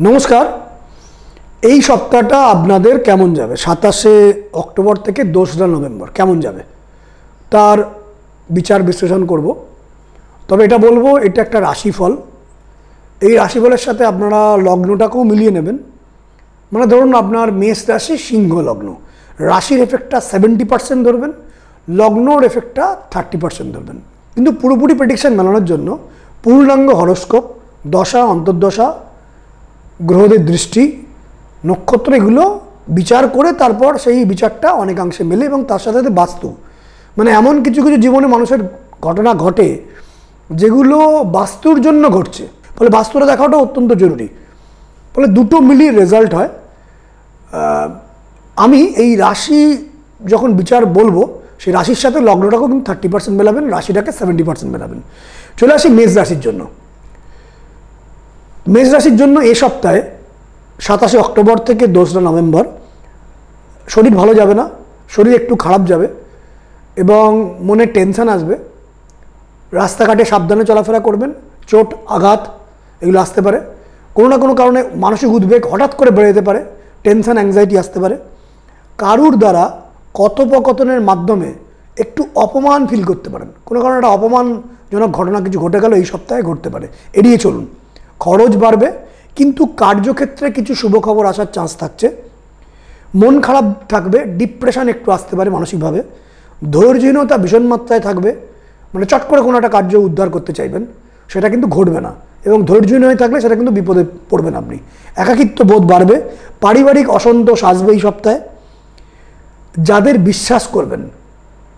নমস্কার। এই সপ্তাহটা আপনাদের কেমন যাবে? 27শে অক্টোবর থেকে 2রা নভেম্বর কেমন যাবে তার বিচার বিশ্লেষণ করব। তবে এটা বলবো, এটা একটা রাশিফল। এই রাশিফলের সাথে আপনারা লগ্নটাকেও মিলিয়ে নেবেন। মানে ধরুন আপনার মেষ রাশি, সিংহ লগ্ন, রাশির এফেক্টটা 70% ধরবেন, লগ্নর এফেক্টটা 30% ধরবেন। কিন্তু পুরোপুরি প্রেডিকশন মেলানোর জন্য পূর্ণাঙ্গ হরস্কোপ, দশা, অন্তর্দশা, গ্রহদের দৃষ্টি, নক্ষত্র, এগুলো বিচার করে তারপর সেই বিচারটা অনেকাংশে মেলে এবং তার সাথে সাথে বাস্তু, মানে এমন কিছু কিছু জীবনে মানুষের ঘটনা ঘটে যেগুলো বাস্তুর জন্য ঘটছে, ফলে বাস্তুটা দেখাটা অত্যন্ত জরুরি। ফলে দুটো মিলিয়ে রেজাল্ট হয়। আমি এই রাশি যখন বিচার বলবো, সেই রাশির সাথে লগ্নটাকেও কিন্তু 30% মেলাবেন, রাশিটাকে 70% মেলাবেন। চলে আসি মেষ রাশির জন্য। মেষ রাশির জন্য এ সপ্তাহে 27শে অক্টোবর থেকে 2রা নভেম্বর শরীর ভালো যাবে না, শরীর একটু খারাপ যাবে এবং মনে টেনশন আসবে। রাস্তাঘাটে সাবধানে চলাফেরা করবেন, চোট আঘাত এগুলো আসতে পারে। কোনো না কোনো কারণে মানসিক উদ্বেগ হঠাৎ করে বেড়ে যেতে পারে, টেনশন অ্যাংজাইটি আসতে পারে। কারুর দ্বারা কথোপকথনের মাধ্যমে একটু অপমান ফিল করতে পারেন, কোনো কারণে একটা অপমানজনক ঘটনা কিছু ঘটে গেল এই সপ্তাহে ঘটতে পারে, এড়িয়ে চলুন। খরচ বাড়বে, কিন্তু কার্যক্ষেত্রে কিছু শুভ খবর আসার চান্স থাকছে। মন খারাপ থাকবে, ডিপ্রেশন একটু আসতে পারে মানসিকভাবে। ধৈর্যহীনতা ভীষণ মাত্রায় থাকবে, মানে চট করে কোনো একটা কার্য উদ্ধার করতে চাইবেন, সেটা কিন্তু ঘটবে না। এবং ধৈর্যহীন হয়ে থাকলে সেটা কিন্তু বিপদে পড়বেন আপনি। একাকিত্ব বোধ বাড়বে, পারিবারিক অসন্তোষ আসবে এই সপ্তাহে। যাদের বিশ্বাস করবেন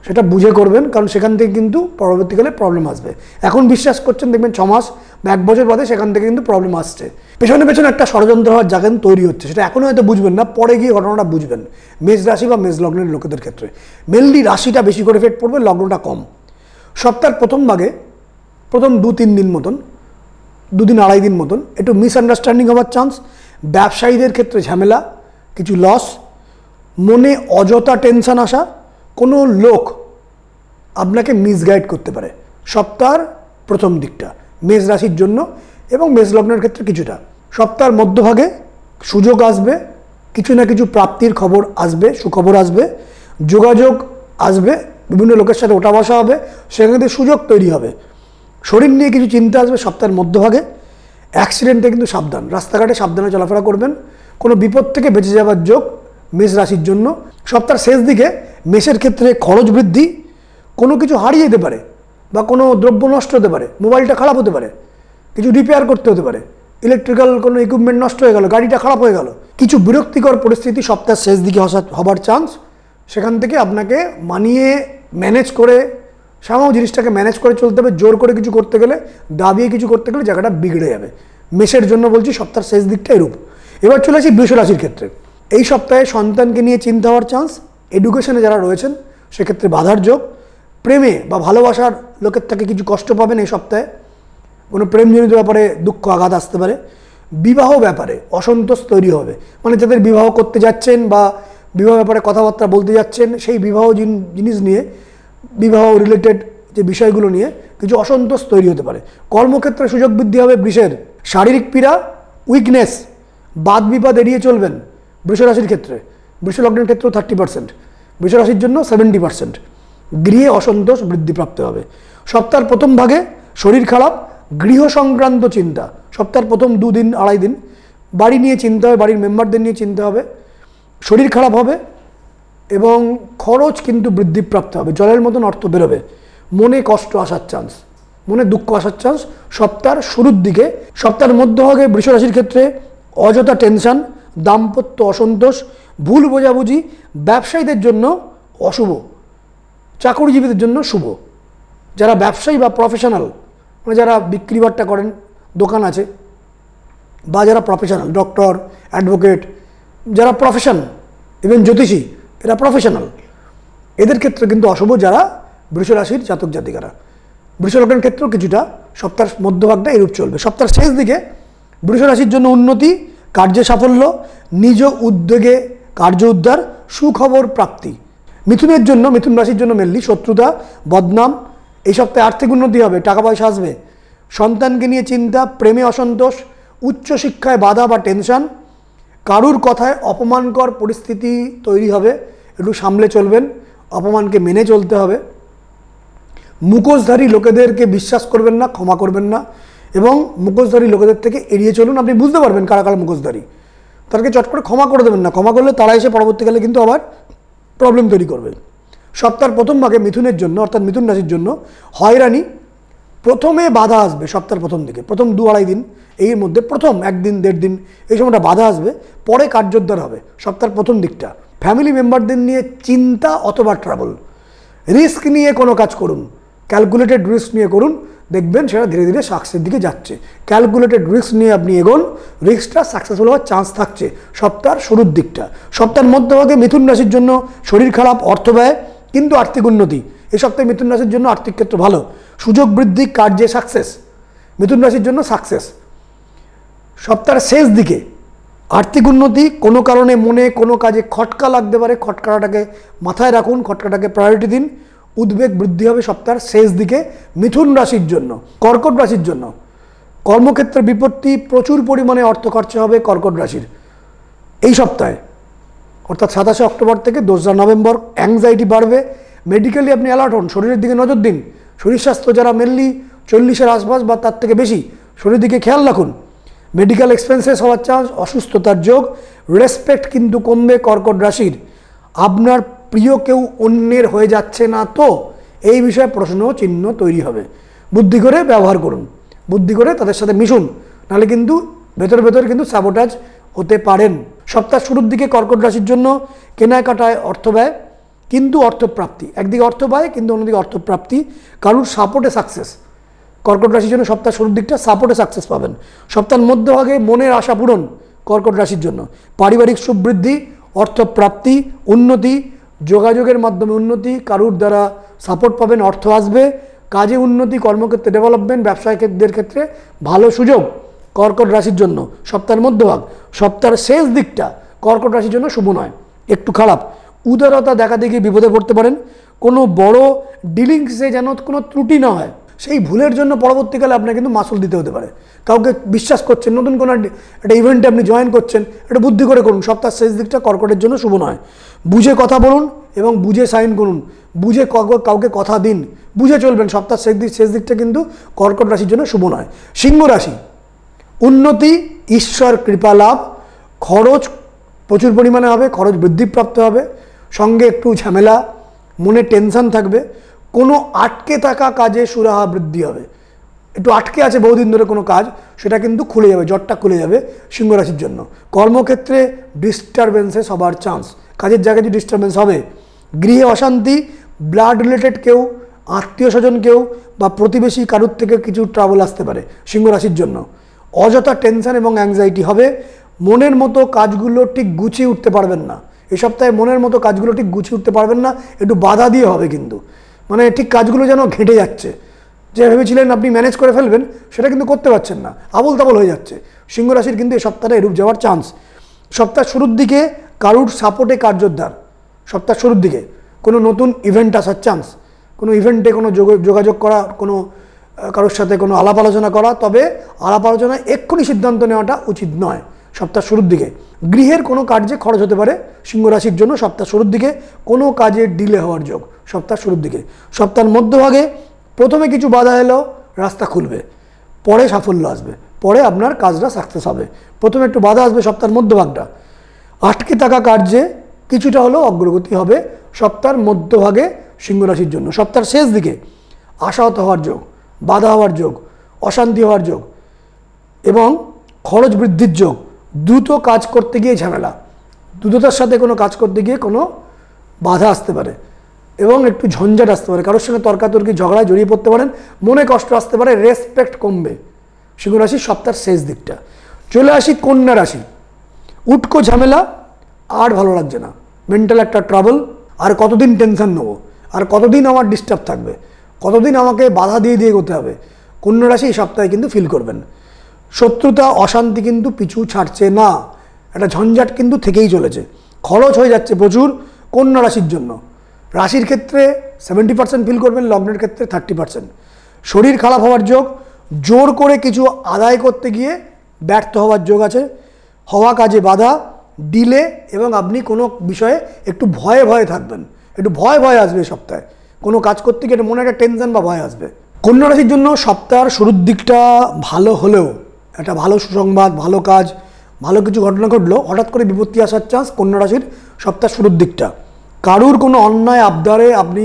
সেটা বুঝে করবেন, কারণ সেখান থেকে কিন্তু পরবর্তীকালে প্রবলেম আসবে। এখন বিশ্বাস করছেন, দেখবেন 6 মাস বা 1 বছর বাদে সেখান থেকে কিন্তু প্রবলেম আসছে। পেছনে পেছনে একটা ষড়যন্ত্র হওয়ার জায়গা তৈরি হচ্ছে, সেটা এখনও হয়তো বুঝবেন না, পরে গিয়ে ঘটনাটা বুঝবেন। মেষ রাশি বা মেষ লগ্নের লোকেদের ক্ষেত্রে মেনলি রাশিটা বেশি করে এফেক্ট পড়বে, লগ্নটা কম। সপ্তাহের প্রথম ভাগে প্রথম 2-3 দিন মতন, 2 দিন 2.5 দিন মতন একটু মিসআন্ডারস্ট্যান্ডিং হওয়ার চান্স। ব্যবসায়ীদের ক্ষেত্রে ঝামেলা, কিছু লস, মনে অযথা টেনশন আসা, কোনো লোক আপনাকে মিসগাইড করতে পারে সপ্তাহের প্রথম দিকটা মেষ রাশির জন্য এবং মেষ লগ্নের ক্ষেত্রে কিছুটা। সপ্তাহের মধ্যভাগে সুযোগ আসবে, কিছু না কিছু প্রাপ্তির খবর আসবে, সুখবর আসবে, যোগাযোগ আসবে, বিভিন্ন লোকের সাথে ওঠা বসা হবে, সেখান থেকে সুযোগ তৈরি হবে। শরীর নিয়ে কিছু চিন্তা আসবে সপ্তাহের মধ্যভাগে। অ্যাক্সিডেন্টে কিন্তু সাবধান, রাস্তাঘাটে সাবধানে চলাফেরা করবেন। কোনো বিপদ থেকে বেঁচে যাওয়ার যোগ মেষ রাশির জন্য। সপ্তাহের শেষ দিকে মেষের ক্ষেত্রে খরচ বৃদ্ধি, কোনো কিছু হারিয়ে যেতে পারে বা কোনো দ্রব্য নষ্ট হতে পারে, মোবাইলটা খারাপ হতে পারে, কিছু রিপেয়ার করতে হতে পারে, ইলেকট্রিক্যাল কোনো ইকুইপমেন্ট নষ্ট হয়ে গেল, গাড়িটা খারাপ হয়ে গেল, কিছু বিরক্তিকর পরিস্থিতি সপ্তাহের শেষ দিকে হবার চান্স। সেখান থেকে আপনাকে মানিয়ে ম্যানেজ করে, সামান্য জিনিসটাকে ম্যানেজ করে চলতে হবে। জোর করে কিছু করতে গেলে, দাবিয়ে কিছু করতে গেলে জায়গাটা বিগড়ে যাবে। মেষের জন্য বলছি সপ্তাহের শেষ দিকটা এরূপ। এবার চলে আসি বৃষ রাশির ক্ষেত্রে। এই সপ্তাহে সন্তানকে নিয়ে চিন্তা হওয়ার চান্স, এডুকেশনে যারা রয়েছেন সেক্ষেত্রে বাধার যোগ, প্রেমে বা ভালোবাসার লোকের থেকে কিছু কষ্ট পাবেন এই সপ্তাহে, কোনো প্রেমজনিত ব্যাপারে দুঃখ আঘাত আসতে পারে। বিবাহ ব্যাপারে অসন্তোষ তৈরি হবে, মানে যাদের বিবাহ করতে যাচ্ছেন বা বিবাহ ব্যাপারে কথাবার্তা বলতে যাচ্ছেন, সেই বিবাহ জিনিস নিয়ে, বিবাহ রিলেটেড যে বিষয়গুলো নিয়ে কিছু অসন্তোষ তৈরি হতে পারে। কর্মক্ষেত্রে সুযোগ বৃদ্ধি হবে বৃষের। শারীরিক পীড়া, উইকনেস, বাদ বিবাদ এড়িয়ে চলবেন বৃষ রাশির ক্ষেত্রে। বৃষ লগ্নের ক্ষেত্রেও 30%, বৃষ রাশির জন্য 70%। গৃহে অসন্তোষ বৃদ্ধিপ্রাপ্ত হবে। সপ্তাহের প্রথম ভাগে শরীর খারাপ, গৃহ সংক্রান্ত চিন্তা সপ্তাহের প্রথম 2 দিন 2.5 দিন বাড়ি নিয়ে চিন্তা হবে, বাড়ির মেম্বারদের নিয়ে চিন্তা হবে, শরীর খারাপ হবে এবং খরচ কিন্তু বৃদ্ধিপ্রাপ্ত হবে। জলের মতন অর্থ বেরোবে। মনে কষ্ট আসার চান্স, মনে দুঃখ আসার চান্স সপ্তাহের শুরুর দিকে। সপ্তাহের মধ্যভাগে বৃষ রাশির ক্ষেত্রে অযথা টেনশন, দাম্পত্য অসন্তোষ, ভুল বোঝাবুঝি, ব্যবসায়ীদের জন্য অশুভ, চাকরিজীবীদের জন্য শুভ। যারা ব্যবসায়ী বা প্রফেশনাল, মানে যারা বিক্রি বাট্টা করেন, দোকান আছে, বা যারা প্রফেশনাল, ডক্টর, অ্যাডভোকেট, যারা প্রফেশন, ইভেন জ্যোতিষী, এরা প্রফেশনাল, এদের ক্ষেত্রে কিন্তু অশুভ যারা বৃষ রাশির জাতক জাতিকারা। বৃষ লগ্নের ক্ষেত্রেও কিছুটা সপ্তাহের মধ্যভাগটা এরূপ চলবে। সপ্তাহের শেষ দিকে বৃষ রাশির জন্য উন্নতি, কার্যে সাফল্য, নিজ উদ্যোগে কার্য উদ্ধার, সুখবর প্রাপ্তি। মিথুনের জন্য, মিথুন রাশির জন্য মেনলি শত্রুতা, বদনাম। এই সপ্তাহে আর্থিক উন্নতি হবে, টাকা পয়সা আসবে। সন্তানকে নিয়ে চিন্তা, প্রেমে অসন্তোষ, উচ্চশিক্ষায় বাধা বা টেনশন, কারুর কথায় অপমানকর পরিস্থিতি তৈরি হবে, একটু সামলে চলবেন, অপমানকে মেনে চলতে হবে। মুখোশধারী লোকেদেরকে বিশ্বাস করবেন না, ক্ষমা করবেন না, এবং মুখোশধারী লোকেদের থেকে এড়িয়ে চলুন। আপনি বুঝতে পারবেন কারা কারা মুখোশধারী, তাদেরকে চট করে ক্ষমা করে দেবেন না। ক্ষমা করলে তারা এসে পরবর্তীকালে কিন্তু আবার প্রবলেম তৈরি করবে। সপ্তাহের প্রথম ভাগে মিথুনের জন্য, অর্থাৎ মিথুন রাশির জন্য হয়রানি, প্রথমে বাধা আসবে সপ্তাহের প্রথম দিকে, প্রথম 2-2.5 দিন, এর মধ্যে প্রথম 1 দিন 1.5 দিন এই সময়টা বাধা আসবে, পরে কার্যোদ্ধার হবে সপ্তাহের প্রথম দিকটা। ফ্যামিলি মেম্বারদের নিয়ে চিন্তা অথবা ট্রাবল, রিস্ক নিয়ে কোনো কাজ করুন, ক্যালকুলেটেড রিস্ক নিয়ে করুন, দেখবেন সেটা ধীরে ধীরে সাকসেসের দিকে যাচ্ছে। ক্যালকুলেটেড রিস্ক নিয়ে আপনি এগোন, রিস্কটা সাকসেসফুল হওয়ার চান্স থাকছে সপ্তাহের শুরুর দিকটা। সপ্তাহের মধ্যভাগে মিথুন রাশির জন্য শরীর খারাপ, অর্থ ব্যয়, কিন্তু আর্থিক উন্নতি। এই সপ্তাহে মিথুন রাশির জন্য আর্থিক ক্ষেত্র ভালো, সুযোগ বৃদ্ধি, কার্যে সাকসেস, মিথুন রাশির জন্য সাকসেস। সপ্তাহের শেষ দিকে আর্থিক উন্নতি, কোনো কারণে মনে কোনো কাজে খটকা লাগতে পারে, খটকাটাকে মাথায় রাখুন, খটকাটাকে প্রায়োরিটি দিন, উদ্বেগ বৃদ্ধি হবে সপ্তাহের শেষ দিকে মিথুন রাশির জন্য। কর্কট রাশির জন্য কর্মক্ষেত্রে বিপত্তি, প্রচুর পরিমাণে অর্থ খরচা হবে কর্কট রাশির এই সপ্তাহে, অর্থাৎ 27 অক্টোবর থেকে 2 নভেম্বর। অ্যাংজাইটি বাড়বে, মেডিকেলি আপনি অ্যালার্ট হন, শরীরের দিকে নজর দিন। শরীর স্বাস্থ্য যারা মেনলি 40-এর আশপাশ বা তার থেকে বেশি, শরীরের দিকে খেয়াল রাখুন। মেডিকেল এক্সপেন্সেস হওয়ার চান্স, অসুস্থতার যোগ, রেসপেক্ট কিন্তু কমবে কর্কট রাশির। আপনার প্রিয় কেউ অন্যের হয়ে যাচ্ছে না তো, এই বিষয়ে প্রশ্ন চিহ্ন তৈরি হবে। বুদ্ধি করে ব্যবহার করুন, বুদ্ধি করে তাদের সাথে মিশুন, নাহলে কিন্তু ভেতর ভেতর কিন্তু স্যাবোটাজ হতে পারেন। সপ্তাহ শুরুর দিকে কর্কট রাশির জন্য কেনাকাটায় অর্থ ব্যয়, কিন্তু অর্থপ্রাপ্তি। একদিকে অর্থ ব্যয় কিন্তু অন্যদিকে অর্থপ্রাপ্তি, কারুর সাপোর্টে সাকসেস। কর্কট রাশির জন্য সপ্তাহ শুরুর দিকটা সাপোর্টে সাকসেস পাবেন। সপ্তাহের মধ্যভাগে মনের আশা পূরণ কর্কট রাশির জন্য, পারিবারিক সুবৃদ্ধি, অর্থপ্রাপ্তি, উন্নতি, যোগাযোগের মাধ্যমে উন্নতি, কারুর দ্বারা সাপোর্ট পাবেন, অর্থ আসবে, কাজে উন্নতি, কর্মক্ষেত্রে ডেভেলপমেন্ট, ব্যবসায়ীদের ক্ষেত্রে ভালো সুযোগ কর্কট রাশির জন্য সপ্তাহের মধ্যভাগ। সপ্তাহের শেষ দিকটা কর্কট রাশির জন্য শুভ নয়, একটু খারাপ। উদারতা দেখা দেখি বিপদে পড়তে পারেন, কোনো বড় ডিলিংসে যেন কোনো ত্রুটি না হয়, সেই ভুলের জন্য পরবর্তীকালে আপনাকে কিন্তু মাসুল দিতে হতে পারে। কাউকে বিশ্বাস করছেন, নতুন কোনো একটা ইভেন্টে আপনি জয়েন করছেন, এটা বুদ্ধি করে করুন। সপ্তাহের শেষ দিকটা কর্কটের জন্য শুভ নয়। বুঝে কথা বলুন এবং বুঝে সাইন করুন, বুঝে কাউকে কথা দিন, বুঝে চলবেন। সপ্তাহের শেষ দিকটা কিন্তু কর্কট রাশির জন্য শুভ নয়। সিংহ রাশি, উন্নতি, ঈশ্বর কৃপা লাভ, খরচ প্রচুর পরিমাণে হবে, খরচ বৃদ্ধিপ্রাপ্ত হবে, সঙ্গে একটু ঝামেলা, মনে টেনশন থাকবে, কোনো আটকে থাকা কাজে সুরাহা বৃদ্ধি হবে। একটু আটকে আছে বহুদিন ধরে কোনো কাজ, সেটা কিন্তু খুলে যাবে, জটটা খুলে যাবে সিংহ রাশির জন্য। কর্মক্ষেত্রে ডিস্টারবেন্সেস হবার চান্স, কাজের জায়গায় যে ডিস্টারবেন্স হবে। গৃহে অশান্তি, ব্লাড রিলেটেড কেউ, আত্মীয় স্বজন কেউ বা প্রতিবেশী কারুর থেকে কিছু ট্রাবল আসতে পারে সিংহ রাশির জন্য। অযথা টেনশন এবং অ্যাংজাইটি হবে, মনের মতো কাজগুলো ঠিক গুছিয়ে উঠতে পারবেন না এই সপ্তাহে, মনের মতো কাজগুলো ঠিক গুছিয়ে উঠতে পারবেন না, একটু বাধা দিয়ে হবে কিন্তু, মানে ঠিক কাজগুলো যেন ঘেঁটে যাচ্ছে, যে ভেবেছিলেন আপনি ম্যানেজ করে ফেলবেন সেটা কিন্তু করতে পারছেন না, আবল তাবল হয়ে যাচ্ছে। সিংহ রাশির কিন্তু এই সপ্তাহে এরূপ যাওয়ার চান্স। সপ্তাহ শুরুর দিকে কারুর সাপোর্টে কার্যোদ্ধার, সপ্তাহ শুরুর দিকে কোনো নতুন ইভেন্ট আসার চান্স, কোনো ইভেন্টে কোনো যোগাযোগ করা, কোনো কারোর সাথে কোনো আলাপ আলোচনা করা, তবে আলাপ আলোচনায় এক্ষুনি সিদ্ধান্ত নেওয়াটা উচিত নয় সপ্তাহ শুরুর দিকে। গৃহের কোনো কার্যে খরচ হতে পারে সিংহ রাশির জন্য সপ্তাহ শুরুর দিকে, কোনো কাজে ডিলে হওয়ার যোগ সপ্তাহ শুরুর দিকে। সপ্তাহের মধ্যভাগে প্রথমে কিছু বাধা এলো, রাস্তা খুলবে, পরে সাফল্য আসবে, পরে আপনার কাজটা সাকসেস হবে। প্রথমে একটু বাধা আসবে সপ্তাহের মধ্যভাগটা, আটকে থাকা কার্যে কিছুটা হলেও অগ্রগতি হবে সপ্তাহের মধ্যভাগে সিংহ রাশির জন্য। সপ্তাহের শেষ দিকে আশাহত হওয়ার যোগ, বাধা হওয়ার যোগ, অশান্তি হওয়ার যোগ এবং খরচ বৃদ্ধির যোগ। দ্রুত কাজ করতে গিয়ে ঝামেলা, দ্রুততার সাথে কোনো কাজ করতে গিয়ে কোনো বাধা আসতে পারে এবং একটু ঝঞ্ঝাট আসতে পারে, কারোর সঙ্গে তর্কাতর্কি ঝগড়ায় জড়িয়ে পড়তে পারেন, মনে কষ্ট আসতে পারে, রেসপেক্ট কমবে সিংহ রাশির সপ্তাহের শেষ দিকটা। চলে আসি কন্যা রাশি, উটকো ঝামেলা, আর ভালো লাগছে না, মেন্টাল একটা ট্রাবল, আর কতদিন টেনশন নেবো, আর কতদিন আমার ডিস্টার্ব থাকবে, কতদিন আমাকে বাধা দিয়ে দিয়ে করতে হবে। কন্যা রাশি এই সপ্তাহে কিন্তু ফিল করবেন। শত্রুতা, অশান্তি কিন্তু পিছু ছাড়ছে না, একটা ঝঞ্ঝাট কিন্তু থেকেই চলেছে, খরচ হয়ে যাচ্ছে প্রচুর কন্যা রাশির জন্য। রাশির ক্ষেত্রে 70% ফিল করবেন, লগ্নের ক্ষেত্রে 30%। শরীর খারাপ হওয়ার যোগ, জোর করে কিছু আদায় করতে গিয়ে ব্যর্থ হওয়ার যোগ আছে, হওয়া কাজে বাধা, ডিলে, এবং আপনি কোনো বিষয়ে একটু ভয়ে ভয়ে থাকবেন, একটু ভয় ভয় আসবে এই সপ্তাহে, কোনো কাজ করতে গিয়ে মনে একটা টেনশন বা ভয় আসবে। কন্যা রাশির জন্য সপ্তাহের শুরুর দিকটা ভালো হলেও, একটা ভালো সুসংবাদ, ভালো কাজ, ভালো কিছু ঘটনা ঘটলো, হঠাৎ করে বিপত্তি আসার চান্স কন্যা রাশির সপ্তাহের শুরুর দিকটা। কারুর কোনো অন্যায় আবদারে আপনি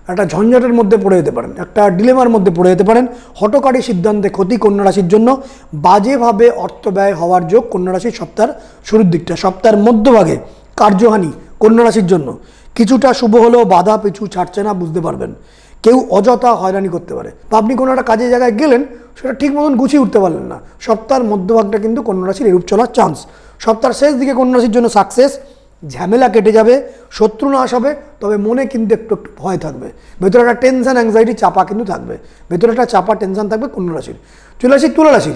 একটা ঝঞ্ঝাটের মধ্যে পড়ে যেতে পারেন, একটা ডিলেমার মধ্যে পড়ে যেতে পারেন, হঠকারী সিদ্ধান্তে ক্ষতি কন্যা রাশির জন্য, বাজেভাবে অর্থ ব্যয় হওয়ার যোগ কন্যা রাশির সপ্তাহের শুরুর দিকটা। সপ্তাহের মধ্যভাগে কার্যহানি কন্যা রাশির জন্য, কিছুটা শুভ হলেও বাধা পিছু ছাড়ছে না, বুঝতে পারবেন। কেউ অযথা হয়রানি করতে পারে, বা আপনি কোনো একটা কাজের জায়গায় গেলেন, সেটা ঠিক মতন গুছিয়ে উঠতে পারলেন না। সপ্তাহের মধ্যভাগটা কিন্তু কন্যা রাশির এরূপ চলার চান্স। সপ্তাহের শেষ দিকে কন্যা রাশির জন্য সাকসেস, ঝামেলা কেটে যাবে, শত্রু নাশ হবে, তবে মনে কিন্তু একটু একটু ভয় থাকবে, ভেতরে একটা টেনশন অ্যাংজাইটি চাপা কিন্তু থাকবে, ভেতরে একটা চাপা টেনশন থাকবে কন্যা রাশির। চলে আসি তুলা রাশি।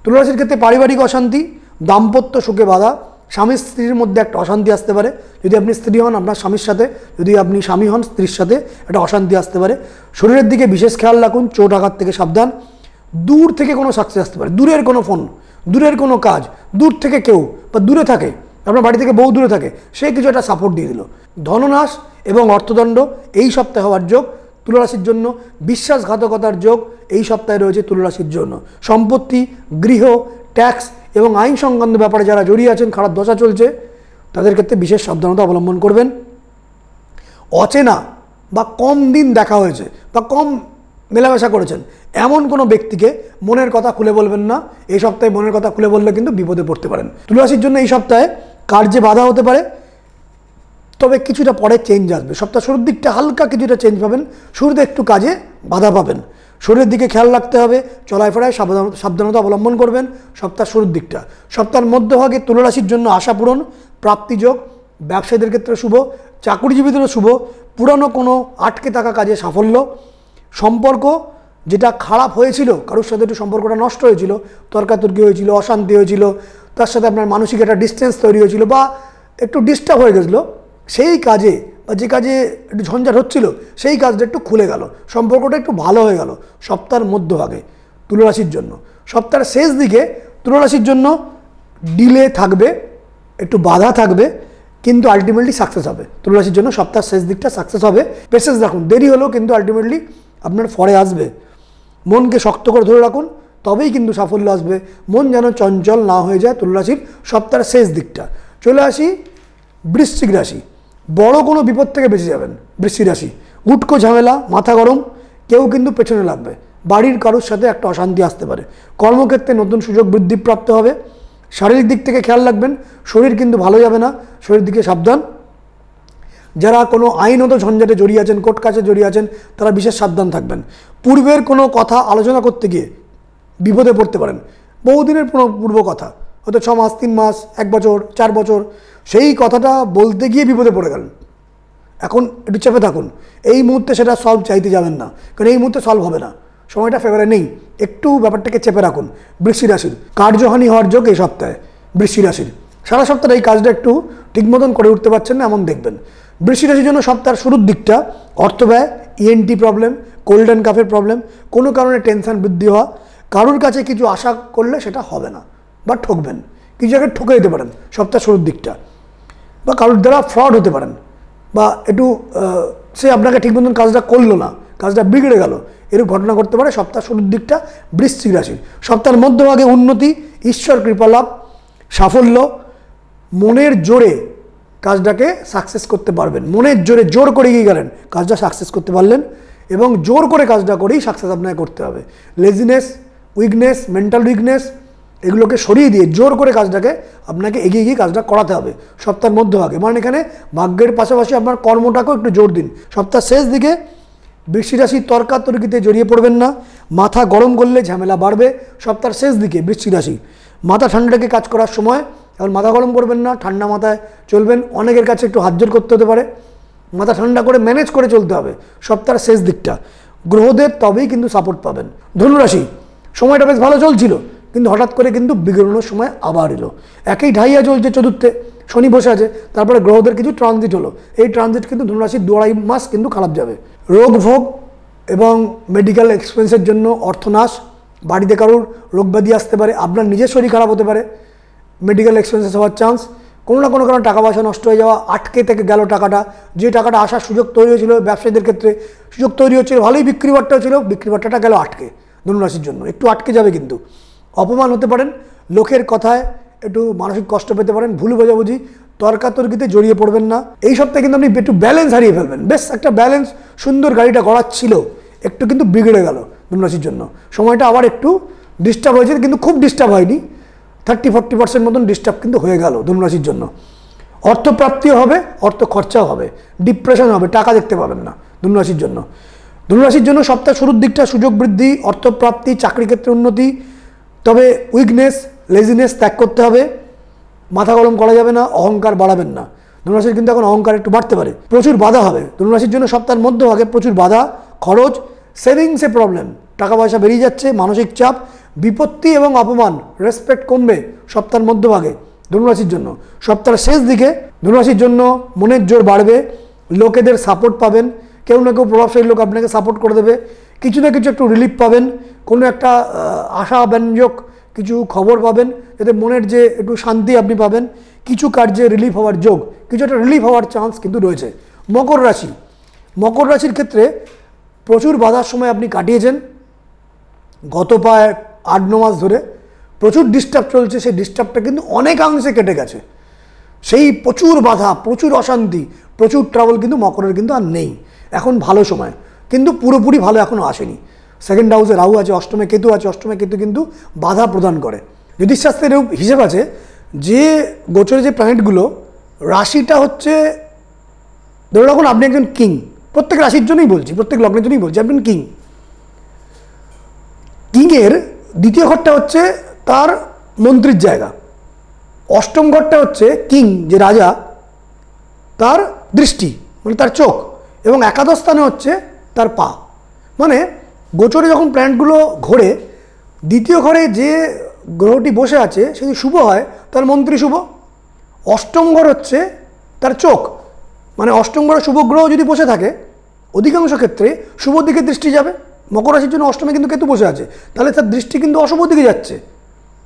তুলা রাশির ক্ষেত্রে পারিবারিক অশান্তি, দাম্পত্য সুখে বাধা, স্বামী স্ত্রীর মধ্যে একটা অশান্তি আসতে পারে। যদি আপনি স্ত্রী হন, আপনার স্বামীর সাথে, যদি আপনি স্বামী হন, স্ত্রীর সাথে একটা অশান্তি আসতে পারে। শরীরের দিকে বিশেষ খেয়াল রাখুন, চোট আঘাত থেকে সাবধান। দূর থেকে কোনো সাকসেস আসতে পারে, দূরের কোনো ফোন, দূরের কোনো কাজ, দূর থেকে কেউ বা দূরে থাকে, আপনার বাড়ি থেকে বহু দূরে থাকে, সে কিছু একটা সাপোর্ট দিয়ে দিল। ধননাশ এবং অর্থদণ্ড এই সপ্তাহে হওয়ার যোগ তুলা রাশির জন্য। বিশ্বাসঘাতকতার যোগ এই সপ্তাহে রয়েছে তুলা রাশির জন্য। সম্পত্তি, গৃহ, ট্যাক্স এবং আইন সংক্রান্ত ব্যাপারে যারা জড়িয়ে আছেন, খারাপ দশা চলছে, তাদের ক্ষেত্রে বিশেষ সাবধানতা অবলম্বন করবেন। অচেনা বা কম দিন দেখা হয়েছে বা কম মেলামেশা করেছেন এমন কোনো ব্যক্তিকে মনের কথা খুলে বলবেন না। এই সপ্তাহে মনের কথা খুলে বললে কিন্তু বিপদে পড়তে পারেন। তুলা রাশির জন্য এই সপ্তাহে কার্যে বাধা হতে পারে, তবে কিছুটা পরে চেঞ্জ আসবে। সপ্তাহ শুরুর দিকটা হালকা কিছুটা চেঞ্জ পাবেন, শুরুতে একটু কাজে বাধা পাবেন। শরীরের দিকে খেয়াল রাখতে হবে, চলায় ফেরায় সাবধানতা অবলম্বন করবেন সপ্তাহ শুরুর দিকটা। সপ্তাহের মধ্যভাগে তুলা রাশির জন্য আশা পূরণ, প্রাপ্তিযোগ, ব্যবসায়ীদের ক্ষেত্রে শুভ, চাকুরিজীবীদেরও শুভ, পুরানো কোনো আটকে থাকা কাজে সাফল্য, সম্পর্ক যেটা খারাপ হয়েছিল, কারোর সাথে একটু সম্পর্কটা নষ্ট হয়েছিল, তর্কাতর্কি হয়েছিল, অশান্তি হয়েছিল, তার সাথে আপনার মানসিক একটা ডিস্টেন্স তৈরি হয়েছিল বা একটু ডিস্টার্ব হয়ে গেছিলো, সেই কাজে বা যে কাজে একটু ঝঞ্ঝাট হচ্ছিল, সেই কাজটা একটু খুলে গেল, সম্পর্কটা একটু ভালো হয়ে গেল সপ্তাহের মধ্যভাগে তুলা রাশির জন্য। সপ্তাহের শেষ দিকে তুলা রাশির জন্য ডিলে থাকবে, একটু বাধা থাকবে, কিন্তু আলটিমেটলি সাকসেস হবে। তুলা রাশির জন্য সপ্তাহের শেষ দিকটা সাকসেস হবে। পেশেন্স রাখুন, দেরি হলেও কিন্তু আলটিমেটলি আপনার ফলে আসবে। মনকে শক্ত করে ধরে রাখুন, তবেই কিন্তু সাফল্য আসবে। মন যেন চঞ্চল না হয়ে যায় তুলা রাশির সপ্তাহের শেষ দিকটা। চলে আসি বৃশ্চিক রাশি। বড় কোনো বিপদ থেকে বেঁচে যাবেন বৃশ্চিক রাশি। উটকো ঝামেলা, মাথা গরম, কেউ কিন্তু পেছনে লাগবে, বাড়ির কারোর সাথে একটা অশান্তি আসতে পারে। কর্মক্ষেত্রে নতুন সুযোগ বৃদ্ধিপ্রাপ্ত হবে। শারীরিক দিক থেকে খেয়াল রাখবেন, শরীর কিন্তু ভালো যাবে না, শরীর দিকে সাবধান। যারা কোনো আইনত ঝঞ্ঝাটে জড়িয়ে আছেন, কোর্ট কাছে জড়িয়ে আছেন, তারা বিশেষ সাবধান থাকবেন। পূর্বের কোনো কথা আলোচনা করতে গিয়ে বিপদে পড়তে পারেন। বহুদিনের পূর্ব কথা, হয়তো 6 মাস, 3 মাস, 1 বছর, 4 বছর, সেই কথাটা বলতে গিয়ে বিপদে পড়ে গেলেন। এখন একটু চেপে থাকুন, এই মুহূর্তে সেটা সলভ চাইতে যাবেন না, কারণ এই মুহূর্তে সলভ হবে না, সময়টা ফেভারে নেই। একটু ব্যাপারটাকে চেপে রাখুন। বৃশ্চিক রাশির কার্যহানি হওয়ার যোগ এই সপ্তাহে। বৃশ্চিক রাশির সারা সপ্তাহে এই কাজটা একটু ঠিক মতন করে উঠতে পারছেন না, এমন দেখবেন। বৃশ্চিক রাশির জন্য সপ্তাহের শুরুর দিকটা অর্থ ব্যয়, ইএনটি প্রবলেম, কোল্ড অ্যান্ড কাফের প্রবলেম, কোনো কারণে টেনশন বৃদ্ধি হওয়া, কারোর কাছে কিছু আশা করলে সেটা হবে না বা ঠকবেন, কিছু জায়গায় ঠকে যেতে পারেন সপ্তাহের শুরুর দিকটা, বা কারোর দ্বারা ফ্রড হতে পারেন, বা একটু সে আপনাকে ঠিক মতন কাজটা করলো না, কাজটা বিগড়ে গেল, এরকম ঘটনা ঘটতে পারে সপ্তাহ শুরুর দিকটা বৃশ্চিক রাশির। সপ্তাহের মধ্যভাগে উন্নতি, ঈশ্বর কৃপালাভ, সাফল্য, মনের জোরে কাজটাকে সাকসেস করতে পারবেন। মনের জোরে জোর করে গিয়ে গেলেন, কাজটা সাকসেস করতে পারলেন, এবং জোর করে কাজটা করেই সাকসেস আপনাকে করতে হবে। লেজিনেস, উইকনেস, মেন্টাল উইকনেস, এগুলোকে সরিয়ে দিয়ে জোর করে কাজটাকে আপনাকে এগিয়ে গিয়ে কাজটা করাতে হবে সপ্তাহের মধ্যভাগে। মানে এখানে ভাগ্যের পাশাপাশি আপনার কর্মটাকেও একটু জোর দিন। সপ্তাহের শেষ দিকে বৃশ্চিক রাশির তর্কাতর্কিতে জড়িয়ে পড়বেন না, মাথা গরম করলে ঝামেলা বাড়বে। সপ্তাহের শেষ দিকে বৃশ্চিক রাশি মাথা ঠান্ডাকে কাজ করার সময়, এখন মাথা গরম করবেন না, ঠান্ডা মাথায় চলবেন। অনেকের কাছে একটু হাতজোড় করতে হতে পারে, মাথা ঠান্ডা করে ম্যানেজ করে চলতে হবে সপ্তাহের শেষ দিকটা। গ্রহদের তবেই কিন্তু সাপোর্ট পাবেন। ধনুরাশি সময়টা বেশ ভালো চলছিল, কিন্তু হঠাৎ করে কিন্তু বিগড়ানোর সময় আবার এলো। একই ঢাইয়া চলছে, চতুর্থে শনি বসে আছে, তারপরে গ্রহদের কিছু ট্রানজিট হলো। এই ট্রানজিট কিন্তু ধনুরাশির 2-2.5 মাস কিন্তু খারাপ যাবে। রোগ ভোগ এবং মেডিকেল এক্সপেন্সের জন্য অর্থনাশ, বাড়িতে কারোর রোগব্যাধি আসতে পারে, আপনার নিজের শরীর খারাপ হতে পারে, মেডিকেল এক্সপেন্সেস হওয়ার চান্স, কোনো না কোনো কারণে টাকা পয়সা নষ্ট হয়ে যাওয়া, আটকে থেকে গেল টাকাটা, যে টাকাটা আসার সুযোগ তৈরি হয়েছিল ব্যবসায়ীদের ক্ষেত্রে, সুযোগ তৈরি হচ্ছিল, ভালোই বিক্রি বাট্টা ছিল, বিক্রি বাট্টাটা গেল আটকে। ধনুরাশির জন্য একটু আটকে যাবে, কিন্তু অপমান হতে পারেন, লোকের কথায় একটু মানসিক কষ্ট পেতে পারেন, ভুল বোঝাবুঝি, তর্কাতর্কিতে জড়িয়ে পড়বেন না। এই সপ্তাহে কিন্তু আপনি একটু ব্যালেন্স হারিয়ে ফেলবেন। বেশ একটা ব্যালেন্স, সুন্দর গাড়িটা গড়াচ্ছিল, একটু কিন্তু বিগড়ে গেল ধনুরাশির জন্য। সময়টা আবার একটু ডিস্টার্ব হয়েছে, কিন্তু খুব ডিস্টার্ব হয়নি, 30-40% মতন ডিস্টার্ব কিন্তু হয়ে গেল ধনুরাশির জন্য। অর্থপ্রাপ্তিও হবে, অর্থ খরচাও হবে, ডিপ্রেশন হবে, টাকা দেখতে পাবেন না ধনুরাশির জন্য। ধনুরাশির জন্য সপ্তাহ শুরুর দিকটা সুযোগ বৃদ্ধি, অর্থপ্রাপ্তি, চাকরি ক্ষেত্রে উন্নতি, তবে উইকনেস, লেজিনেস ত্যাগ করতে হবে, মাথা গরম করা যাবে না, অহংকার বাড়াবেন না। ধনুরাশির কিন্তু এখন অহংকার একটু বাড়তে পারে, প্রচুর বাধা হবে ধনুরাশির জন্য সপ্তাহের মধ্যভাগে, প্রচুর বাধা, খরচ, সেভিংসে প্রবলেম, টাকা পয়সা বেরিয়ে যাচ্ছে, মানসিক চাপ, বিপত্তি এবং অপমান, রেসপেক্ট কমবে সপ্তাহের মধ্যভাগে ধনুরাশির জন্য। সপ্তাহের শেষ দিকে ধনুরাশির জন্য মনের জোর বাড়বে, লোকেদের সাপোর্ট পাবেন, কেউ না কেউ প্রভাবশালী লোক আপনাকে সাপোর্ট করে দেবে, কিছু না কিছু একটু রিলিফ পাবেন, কোনো একটা আশাব্যঞ্জক কিছু খবর পাবেন, যাতে মনের যে একটু শান্তি আপনি পাবেন, কিছু কার্যে রিলিফ হওয়ার যোগ, কিছু একটা রিলিফ হওয়ার চান্স কিন্তু রয়েছে। মকর রাশি, মকর রাশির ক্ষেত্রে প্রচুর বাধার সময় আপনি কাটিয়েছেন, গত প্রায় 8-9 মাস ধরে প্রচুর ডিস্টার্ব চলছে, সেই ডিস্টার্বটা কিন্তু অনেকাংশে কেটে গেছে। সেই প্রচুর বাধা, প্রচুর অশান্তি, প্রচুর ট্রাবল কিন্তু মকরের কিন্তু আর নেই। এখন ভালো সময়, কিন্তু পুরোপুরি ভালো এখনও আসেনি। সেকেন্ড হাউসে রাহু আছে, অষ্টমে কেতু আছে, অষ্টমে কেতু কিন্তু বাধা প্রদান করে। জ্যোতিষশাস্ত্রের হিসেব আছে যে গোচরে যে প্ল্যানেটগুলো, রাশিটা হচ্ছে, ধরে রাখুন আপনি একজন কিং, প্রত্যেক রাশির জন্যই বলছি, প্রত্যেক লগ্নের জন্যই বলছি, আপনি কিং। কিংয়ের দ্বিতীয় ঘরটা হচ্ছে তার মন্ত্রীর জায়গা, অষ্টম ঘরটা হচ্ছে কিং যে রাজা তার দৃষ্টি, মানে তার চোখ, এবং একাদশ স্থানে হচ্ছে তার পা। মানে গোচরে যখন প্ল্যানেটগুলো ঘোরে, দ্বিতীয় ঘরে যে গ্রহটি বসে আছে সে যদি শুভ হয় তার মন্ত্রী শুভ, অষ্টম ঘর হচ্ছে তার চোখ, মানে অষ্টম ঘরে শুভ গ্রহ যদি বসে থাকে অধিকাংশ ক্ষেত্রে শুভ দিকে দৃষ্টি যাবে। মকর রাশির জন্য অষ্টমে কিন্তু কেতু বসে আছে, তাহলে তার দৃষ্টি কিন্তু অশুভ দিকে যাচ্ছে,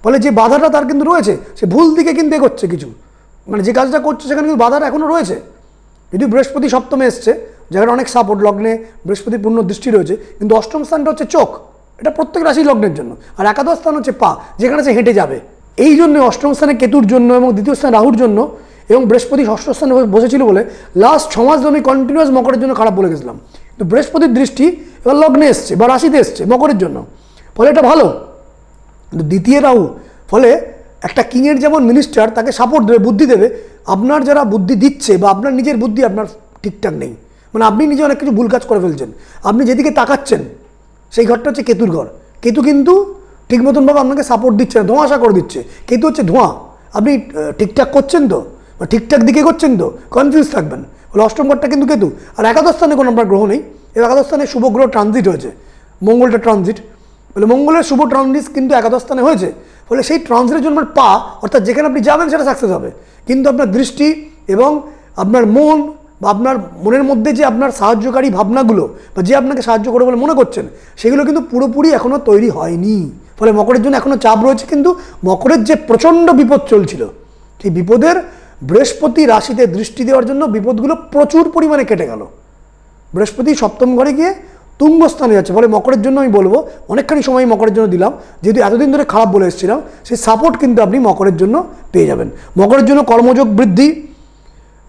ফলে যে বাধাটা তার কিন্তু রয়েছে সে ভুল দিকে কিন্তু এগোচ্ছে, কিছু মানে যে কাজটা করছে সেখানে কিন্তু বাধাটা এখনও রয়েছে। যদি বৃহস্পতি সপ্তমে এসছে, যেখানে অনেক সাপোর্ট, লগ্নে বৃহস্পতির পূর্ণ দৃষ্টি রয়েছে, কিন্তু অষ্টম স্থানটা হচ্ছে চোখ, এটা প্রত্যেক রাশি লগ্নের জন্য, আর একাদশ স্থান হচ্ছে পা, যেখানে সে হেঁটে যাবে। এই জন্য অষ্টম স্থানে কেতুর জন্য এবং দ্বিতীয় স্থানে রাহুর জন্য এবং বৃহস্পতি ষষ্ঠ স্থানে বসেছিল বলে লাস্ট 6 মাস আমি কন্টিনিউয়াস মকরের জন্য খারাপ বলে গেছিলাম। তো বৃহস্পতির দৃষ্টি এবার লগ্নে এসছে বা রাশিতে এসছে মকরের জন্য, ফলে এটা ভালো। কিন্তু দ্বিতীয় রাহু, ফলে একটা কিংয়ের যেমন মিনিস্টার তাকে সাপোর্ট দেবে, বুদ্ধি দেবে, আপনার যারা বুদ্ধি দিচ্ছে বা আপনার নিজের বুদ্ধি আপনার ঠিকঠাক নেই, মানে আপনি নিজে অনেক কিছু ভুল কাজ করে ফেলছেন, আপনি যেদিকে তাকাচ্ছেন সেই ঘরটা হচ্ছে কেতুর ঘর। কেতু কিন্তু ঠিক মতনভাবে আপনাকে সাপোর্ট দিচ্ছে না, ধোঁয়াশা করে দিচ্ছে। কেতু হচ্ছে ধোঁয়া, আপনি ঠিকঠাক করছেন তো বা ঠিকঠাক দিকে করছেন তো, কনফিউজ থাকবেন। বলে অষ্টম ঘরটা কিন্তু কেতু, আর একাদশ স্থানে কোনো আপনার গ্রহ নেই। এবার একাদশ স্থানে শুভ গ্রহ ট্রানজিট হয়েছে, মঙ্গলটা ট্রানজিট, বলে মঙ্গলের শুভ ট্রানজিট কিন্তু একাদশ স্থানে হয়েছে, ফলে সেই ট্রানজিটের জন্য আপনার পা, অর্থাৎ যেখানে আপনি যাবেন সেটা সাকসেস হবে, কিন্তু আপনার দৃষ্টি এবং আপনার মন বা আপনার মনের মধ্যে যে আপনার সাহায্যকারী ভাবনাগুলো বা যে আপনাকে সাহায্য করে বলে মনে করছেন, সেগুলো কিন্তু পুরোপুরি এখনও তৈরি হয়নি। ফলে মকরের জন্য এখনও চাপ রয়েছে, কিন্তু মকরের যে প্রচণ্ড বিপদ চলছিল, সেই বিপদের বৃহস্পতি রাশিতে দৃষ্টি দেওয়ার জন্য বিপদগুলো প্রচুর পরিমাণে কেটে গেল। বৃহস্পতি সপ্তম ঘরে গিয়ে তুঙ্গস্থানে যাচ্ছে, ফলে মকরের জন্য আমি বলবো অনেকখানি সময় মকরের জন্য দিলাম, যেহেতু এতদিন ধরে খারাপ বলে এসেছিলাম, সেই সাপোর্ট কিন্তু আপনি মকরের জন্য পেয়ে যাবেন। মকরের জন্য কর্মযোগ বৃদ্ধি,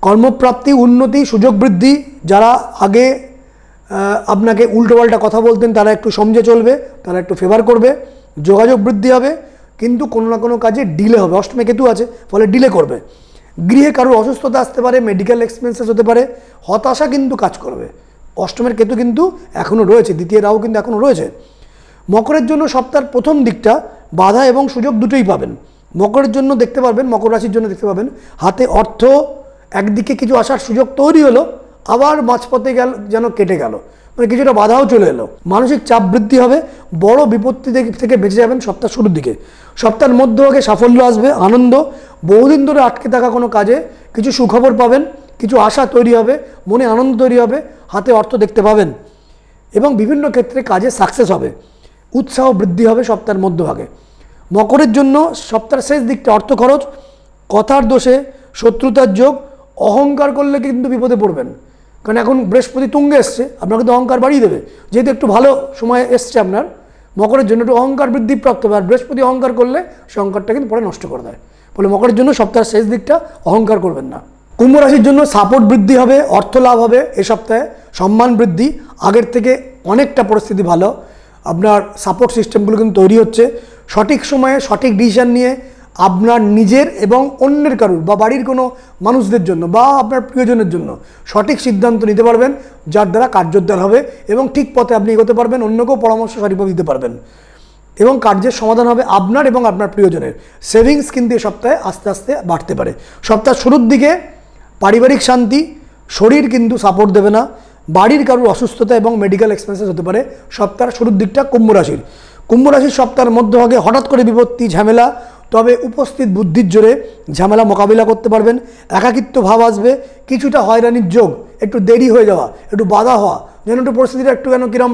কর্মপ্রাপ্তি, উন্নতি, সুযোগ বৃদ্ধি। যারা আগে আপনাকে উল্টোপাল্টা কথা বলতেন তারা একটু সমঝে চলবে, তারা একটু ফেভার করবে, যোগাযোগ বৃদ্ধি হবে, কিন্তু কোনো না কোনো কাজে ডিলে হবে। অষ্টমে কেতু আছে, ফলে ডিলে করবে। গৃহে কারোর অসুস্থতা আসতে পারে, মেডিকেল এক্সপেন্সেস হতে পারে, হতাশা কিন্তু কাজ করবে। অষ্টমের কেতু কিন্তু এখনও রয়েছে, দ্বিতীয় রাহু কিন্তু এখনও রয়েছে। মকরের জন্য সপ্তাহের প্রথম দিকটা বাধা এবং সুযোগ দুটোই পাবেন। মকরের জন্য দেখতে পারবেন, মকর রাশির জন্য দেখতে পাবেন হাতে অর্থ, একদিকে কিছু আসার সুযোগ তৈরি হলো, আবার মাঝপথে গেল যেন কেটে গেল, মানে কিছুটা বাধাও চলে এলো। মানসিক চাপ বৃদ্ধি হবে, বড় বিপত্তি থেকে বেঁচে যাবেন সপ্তাহ শুরুর দিকে। সপ্তাহের মধ্যভাগে সাফল্য আসবে, আনন্দ, বহুদিন ধরে আটকে থাকা কোনো কাজে কিছু সুখবর পাবেন, কিছু আশা তৈরি হবে, মনে আনন্দ তৈরি হবে, হাতে অর্থ দেখতে পাবেন এবং বিভিন্ন ক্ষেত্রে কাজে সাকসেস হবে। উৎসাহ বৃদ্ধি হবে সপ্তাহের মধ্যভাগে। মকরের জন্য সপ্তাহের শেষ দিকটা অর্থ খরচ, কথার দোষে, শত্রুতার যোগ, অহংকার করলে কিন্তু বিপদে পড়বেন। কারণ এখন বৃহস্পতি তুঙ্গে এসছে, আপনার কিন্তু অহংকার বাড়িয়ে দেবে। যেহেতু একটু ভালো সময় এসছে আপনার মকরের জন্য, একটু অহংকার বৃদ্ধি প্রাপ্ত হবে। আর বৃহস্পতি অহংকার করলে সে অহংকারটা কিন্তু পরে নষ্ট করে দেয়। ফলে মকরের জন্য সপ্তাহের শেষ দিকটা অহংকার করবেন না। কুম্ভ রাশির জন্য সাপোর্ট বৃদ্ধি হবে, অর্থ লাভ হবে এ সপ্তাহে, সম্মান বৃদ্ধি, আগের থেকে অনেকটা পরিস্থিতি ভালো। আপনার সাপোর্ট সিস্টেমগুলো কিন্তু তৈরি হচ্ছে। সঠিক সময়ে সঠিক ডিসিশন নিয়ে আপনার নিজের এবং অন্যের কারুর বা বাড়ির কোনো মানুষদের জন্য বা আপনার প্রিয়জনের জন্য সঠিক সিদ্ধান্ত নিতে পারবেন, যার দ্বারা কার্যোদ্ধার হবে এবং ঠিক পথে আপনি এগোতে পারবেন, অন্যকেও পরামর্শ সঠিকভাবে দিতে পারবেন এবং কার্যের সমাধান হবে আপনার এবং আপনার প্রিয়জনের। সেভিংস কিন্তু এ সপ্তাহে আস্তে আস্তে বাড়তে পারে। সপ্তাহের শুরুর দিকে পারিবারিক শান্তি, শরীর কিন্তু সাপোর্ট দেবে না, বাড়ির কারুর অসুস্থতা এবং মেডিকেল এক্সপেন্সেস হতে পারে সপ্তাহের শুরুর দিকটা কুম্ভ রাশির। কুম্ভ রাশির সপ্তাহের মধ্যভাগে হঠাৎ করে বিপত্তি, ঝামেলা, তবে উপস্থিত বুদ্ধির জোরে ঝামেলা মোকাবিলা করতে পারবেন। একাকিত্ব ভাব আসবে, কিছুটা হয়রানির যোগ, একটু দেরি হয়ে যাওয়া, একটু বাধা হওয়া, যেন একটু পরিস্থিতিটা একটু যেন কিরম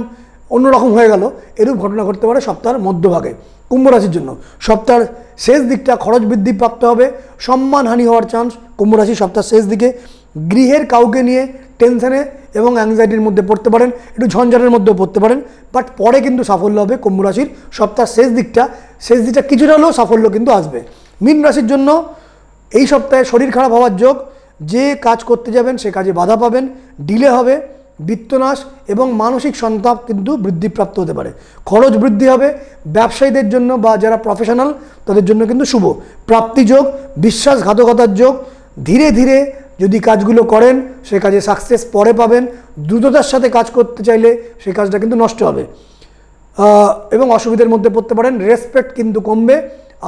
অন্যরকম হয়ে গেল, এরূপ ঘটনা ঘটতে পারে সপ্তাহের মধ্যভাগে কুম্ভ রাশির জন্য। সপ্তাহের শেষ দিকটা খরচ বৃদ্ধি প্রাপ্ত হবে, সম্মানহানি হওয়ার চান্স কুম্ভ রাশি সপ্তাহের শেষ দিকে। গৃহের কাউকে নিয়ে টেনশনে এবং অ্যাংজাইটির মধ্যে পড়তে পারেন, একটু ঝঞ্ঝাটের মধ্যেও পড়তে পারেন, বাট পরে কিন্তু সাফল্য হবে কুম্ভ রাশির। সপ্তাহের শেষ দিকটা কিছুটা হলেও সাফল্য কিন্তু আসবে। মীন রাশির জন্য এই সপ্তাহে শরীর খারাপ হওয়ার যোগ, যে কাজ করতে যাবেন সে কাজে বাধা পাবেন, ডিলে হবে, বিত্তনাশ এবং মানসিক সন্তাপ কিন্তু বৃদ্ধিপ্রাপ্ত হতে পারে। খরচ বৃদ্ধি হবে, ব্যবসায়ীদের জন্য বা যারা প্রফেশনাল তাদের জন্য কিন্তু শুভ। প্রাপ্তিযোগ, বিশ্বাসঘাতকতার যোগ, ধীরে ধীরে যদি কাজগুলো করেন সে কাজে সাকসেস পরে পাবেন। দ্রুততার সাথে কাজ করতে চাইলে সেই কাজটা কিন্তু নষ্ট হবে এবং অসুবিধার মধ্যে পড়তে পারেন। রেসপেক্ট কিন্তু কমবে,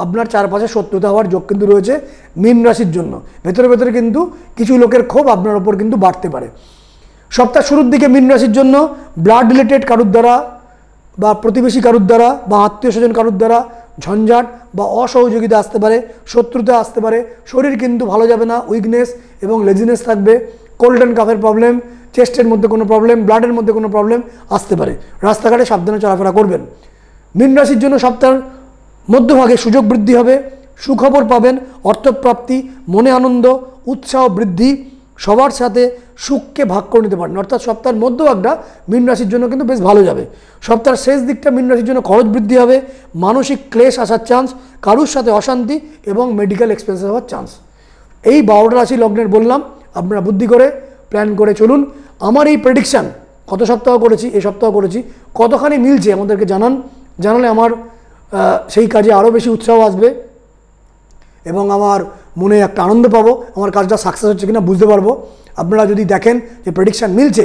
আপনার চারপাশে শত্রুতা হওয়ার যোগ কিন্তু রয়েছে মীন রাশির জন্য। ভেতরে ভেতরে কিন্তু কিছু লোকের ক্ষোভ আপনার ওপর কিন্তু বাড়তে পারে। সপ্তাহ শুরুর দিকে মীন রাশির জন্য ব্লাড রিলেটেড কারুর দ্বারা বা প্রতিবেশী কারুর দ্বারা বা আত্মীয় স্বজন কারুর দ্বারা ঝঞ্ঝাট বা অসহযোগিতা আসতে পারে, শত্রুতা আসতে পারে। শরীর কিন্তু ভালো যাবে না, উইকনেস এবং লেজিনেস থাকবে। কোল্ড অ্যান্ড কাফের প্রবলেম, চেস্টের মধ্যে কোনো প্রবলেম, ব্লাডের মধ্যে কোনো প্রবলেম আসতে পারে। রাস্তাঘাটে সাবধানে চলাফেরা করবেন। মীন রাশির জন্য সপ্তাহের মধ্যভাগে সুযোগ বৃদ্ধি হবে, সুখবর পাবেন, অর্থপ্রাপ্তি, মনে আনন্দ, উৎসাহ বৃদ্ধি, সবার সাথে সুখকে ভাগ করে নিতে পারেন। অর্থাৎ সপ্তাহের মধ্যভাগটা মীন রাশির জন্য কিন্তু বেশ ভালো যাবে। সপ্তাহের শেষ দিকটা মীন রাশির জন্য খরচ বৃদ্ধি হবে, মানসিক ক্লেশ আসার চান্স, কারুর সাথে অশান্তি এবং মেডিকেল এক্সপেন্সেস হওয়ার চান্স। এই 12টা রাশি লগ্নের বললাম, আপনারা বুদ্ধি করে প্ল্যান করে চলুন। আমার এই প্রেডিকশান কত সপ্তাহ করেছি, এই সপ্তাহ করেছি, কতখানি মিলছে আমাদেরকে জানালে আমার সেই কাজে আরও বেশি উৎসাহ আসবে এবং আমার মনে একটা আনন্দ পাবো, আমার কাজটা সাকসেস হচ্ছে কিনা বুঝতে পারবো। আপনারা যদি দেখেন যে প্রেডিকশান মিলছে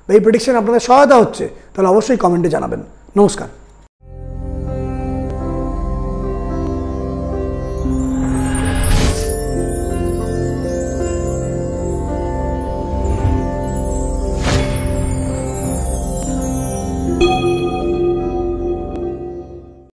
বা এই প্রেডিকশান আপনাদের সহায়তা হচ্ছে, তাহলে অবশ্যই কমেন্টে জানাবেন। নমস্কার।